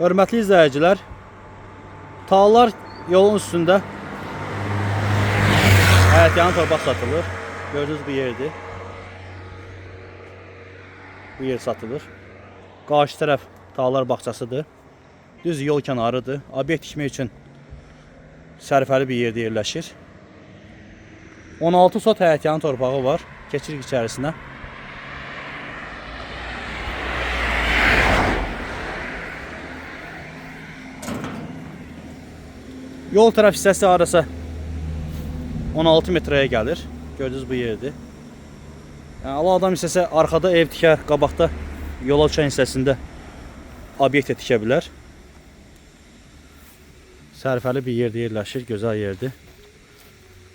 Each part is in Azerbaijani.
Hörmətli izləyicilər, tağlar yolun üstündə həyətyanı torpaq satılır. Gördüğünüz bir yerdir. Bu yer satılır. Qarşı tərəf tağlar bağçasıdır. Düz yol kənarıdır. Obyekt tikmək üçün sərfəli bir yerdə yerləşir. 16 sot həyətyanı torpağı var. Keçirik içərisinə. Yol tərəf hissəsi arası 16 metrəyə gəlir. Gördüğünüz bu yerdir. Yəni, Allah adam istəsə arxada ev tikər, qabaqda yola düşən hissəsində obyekt tikə bilər. Sərfəli bir yerdə yerləşir, gözəl yerdir.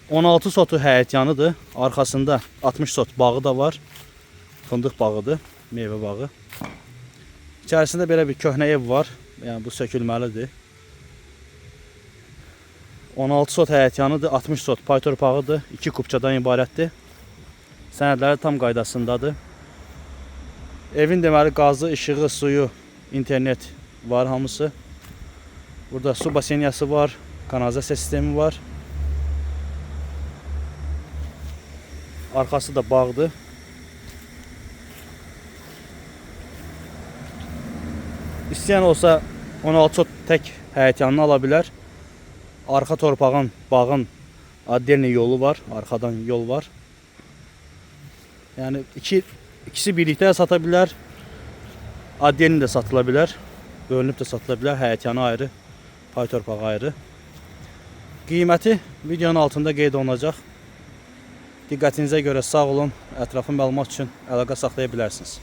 16 sotu həyətyanıdır. Arxasında 60 sot bağı da var. Fındıq bağıdır, meyvə bağı. İçərisində belə bir köhnə ev var. Yəni bu sökülməlidir. 16 sot həyətyanıdır, 60 sot pay torpağıdır, 2 kubçadan ibarətdir. Sənədləri tam qaydasındadır. Evin deməli qazı, işığı, suyu, internet var hamısı. Burada su basenyası var, kanalizasiya sistemi var. Arxası da bağdır. İstəyən olsa 16 sot tək həyətyanını ala bilər. Arxa torpağın, bağın adderni yolu var, arxadan yol var. Yəni ikisi birlikdə sata bilər. Adderni də satıla bilər. Bölünüb də satıla bilər. Həyətyanı ayrı, pay torpağı ayrı. Qiyməti videonun altında qeyd olunacaq. Diqqətinizə görə sağ olun. Ətraflı məlumat üçün əlaqə saxlaya bilərsiniz.